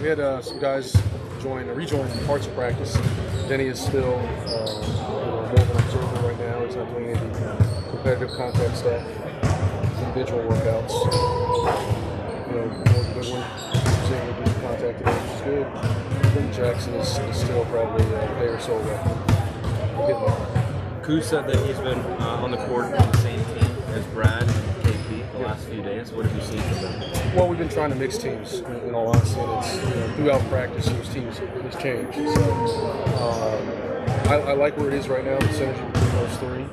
We had some guys rejoin parts of practice. Denny is still more of an observer right now. He's not doing any competitive contact stuff, individual workouts. More Goodwin seeing him do contact today, which is good. Ben Jackson is still probably a day or so away. Kuz said that he's been on the court on the same team as Brad and KP the last few days. What have you seen from them? Well, we've been trying to mix teams, in all honesty, and it's, throughout practice, those teams has changed. So, I like where it is right now, the synergy between those three.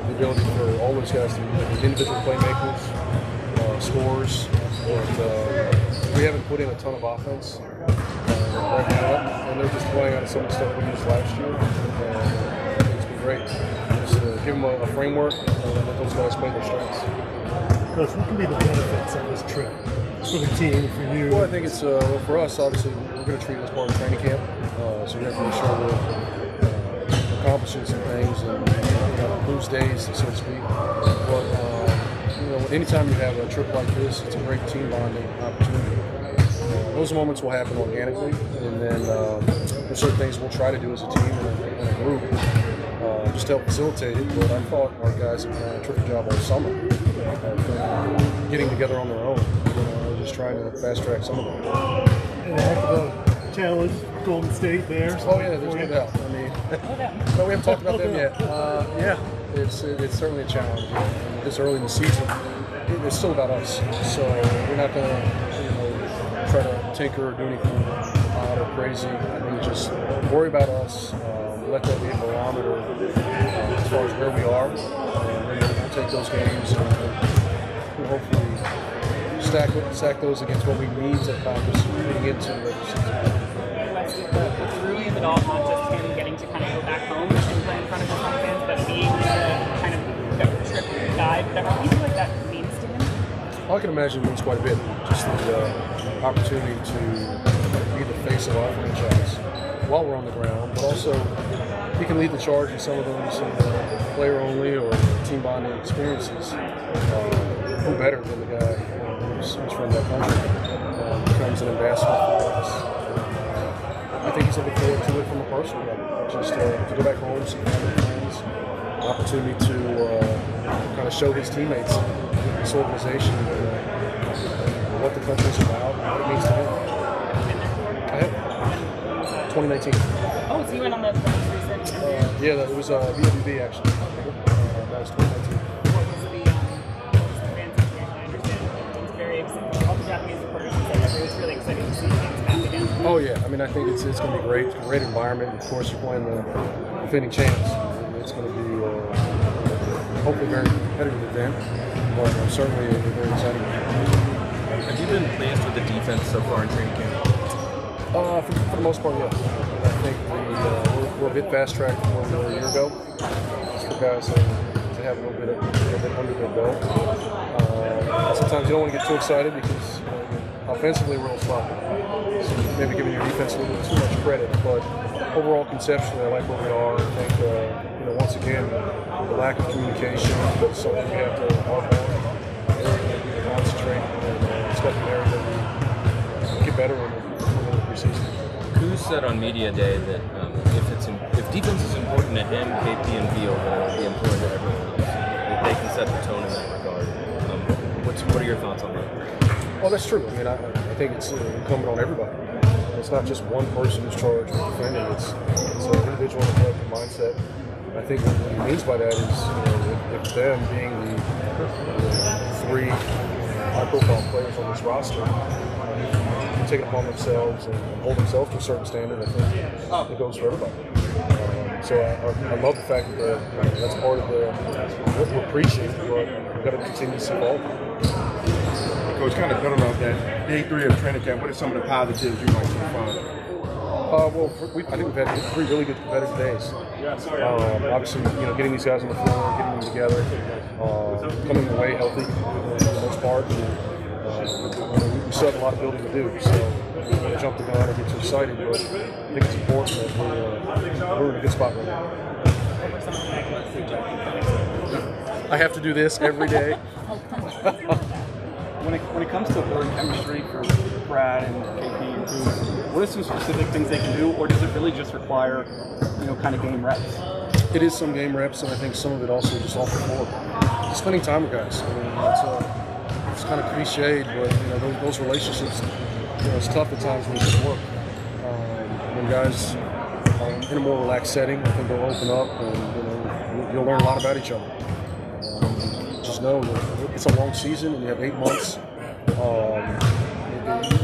The ability for all those guys to be individual playmakers, scorers, and we haven't put in a ton of offense right now, and they're just playing out of some of the stuff we used last year, and it's been great. Just give them a framework and let those guys play their strengths. Coach, what can be the benefits of this trip for the team, for you? Well, I think it's for us. Obviously, we're going to treat it as part of training camp, so we have to make sure we're accomplishing some things and lose days, so to speak. But anytime you have a trip like this, it's a great team bonding opportunity. Those moments will happen organically, and then there's certain things we'll try to do as a team and a group just to help facilitate it. But I thought our guys have done a terrific job all summer getting together on their own, just trying to fast track some of them. And a heck of a challenge, Golden State there. Oh yeah, there's no doubt. I mean, no, we haven't talked about them yet. Yeah, it's certainly a challenge. This early in the season, it's still about us. So we're not going to try to tinker or do anything odd or crazy. I think just worry about us. Let that be a barometer as far as where we are. We'll take those games and hopefully stack those against what we need to accomplish getting into the regular season. It's really the dog, not just him getting to kind of go back home and play in front of his home fans, but being the kind of trip guide, whatever. What do you feel like that means to him? I can imagine it means quite a bit. Just the opportunity to be the face of our franchise while we're on the ground, but also he can lead the charge in some of those player-only or team-bonding experiences. Who better than the guy who's from that country becomes an ambassador for us. I think he's looking forward to it from a personal level. Just to go back home, see family and friends, opportunity to kind of show his teammates, this organization, what the country's about, what it means to him. I have 2019. Oh, so you went on the most recent? Yeah, it was BWB actually. That was 2019. What was the fan situation? I understand it's very exciting. All the Japanese supporters said that it was really exciting to see things back again. Oh yeah, I mean I think it's going to be great. It's a great environment. Of course, you're playing the defending champs. It's going to be hopefully very competitive event, but certainly a very exciting event. Have you been pleased with the defense so far in training camp? For the most part, yeah. I think we're a bit fast-tracked from where we were a year ago. Just for guys to have a little bit under their belt. Sometimes you don't want to get too excited because offensively we're a little sloppy. So maybe giving your defense a little bit too much credit. But overall, conceptually, I like where we are. I think once again, the lack of communication is something we have to work on. Concentrate and stuff in there that we get better in the preseason. Kuz said on media day that if defense is important to him, KP and Beal, then it will be important to everyone else. That they can set the tone in that regard. What are your thoughts on that? Well, that's true. I mean, I think it's incumbent on everybody. It's not just one person who's charged with defending. It's an individual and collective mindset. I think what he means by that is if them being the three high-profile players on this roster take it upon themselves and hold themselves to a certain standard, I think it goes for everybody. So I love the fact that that's part of what we're preaching, but we've got to continue to evolve. Coach, kind of building off that day 3 of training camp, what are some of the positives you might find? Well, I think we've had 3 really good competitive days. Obviously, getting these guys on the floor, getting them together, coming away healthy for the most part. We still have a lot of building to do, so we don't want to jump the gun or get too excited, but I think it's important that we're in a good spot right now. I have to do this every day. when it comes to building chemistry for Brad and KP and Bruce, what are some specific things they can do, or does it really just require, kind of game reps? It is some game reps, and I think some of it also just off the floor. Spending time with guys. I mean, it's kind of cliched, but those relationships, it's tough at times when it just work. When guys in a more relaxed setting, I think they'll open up, and you'll learn a lot about each other. Just know that it's a long season, and you have 8 months.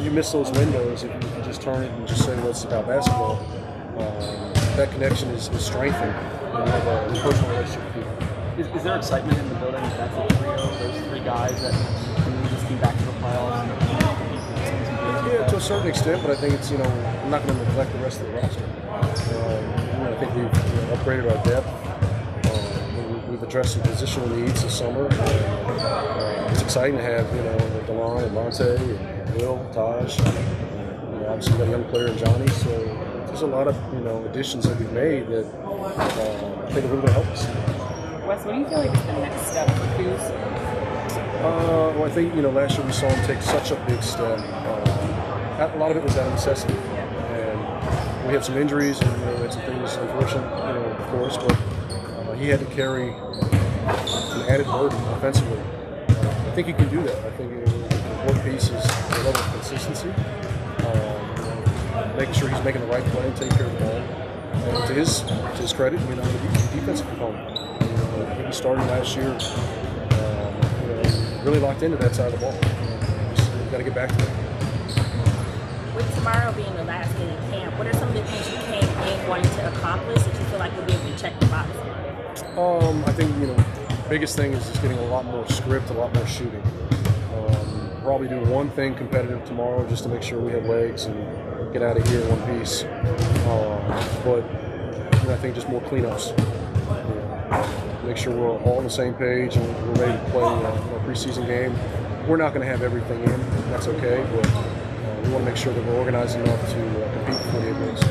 You miss those windows if you just turn it and just say, well, it's about basketball. That connection is strengthened when you have a personal relationship with people. Is there excitement in the building that that's a trio, those 3 guys that can lead this team back to the playoffs? Yeah, to a certain extent, but I think it's, I'm not going to neglect the rest of the roster. I think we've upgraded our depth. We've addressed some positional needs this summer. It's exciting to have, DeLon and Monte and Will, Taj. Obviously, we've got a young player in Johnny, so there's a lot of, additions that we've made that I think are really going to help us. Wes, what do you feel like is the next step for Kuz? Well, I think, last year we saw him take such a big step. A lot of it was out of necessity. And we had some injuries and, we had some things unfortunate, of course, but he had to carry an added burden offensively. I think he can do that. I think the important piece is the level of consistency, making sure he's making the right play and taking care of the ball. And to his credit, the defensive component. I think he started last year, really locked into that side of the ball. We've got to get back to that. With tomorrow being the last day of camp, what are some of the things you came in wanting to accomplish that you feel like you'll be able to check the box? I think, the biggest thing is just getting a lot more script, a lot more shooting. Probably do one thing competitive tomorrow just to make sure we have legs and get out of here in one piece. But I think just more cleanups. Make sure we're all on the same page and we're ready to play a preseason game. We're not going to have everything in. That's okay, but we want to make sure that we're organized enough to compete for 48 minutes.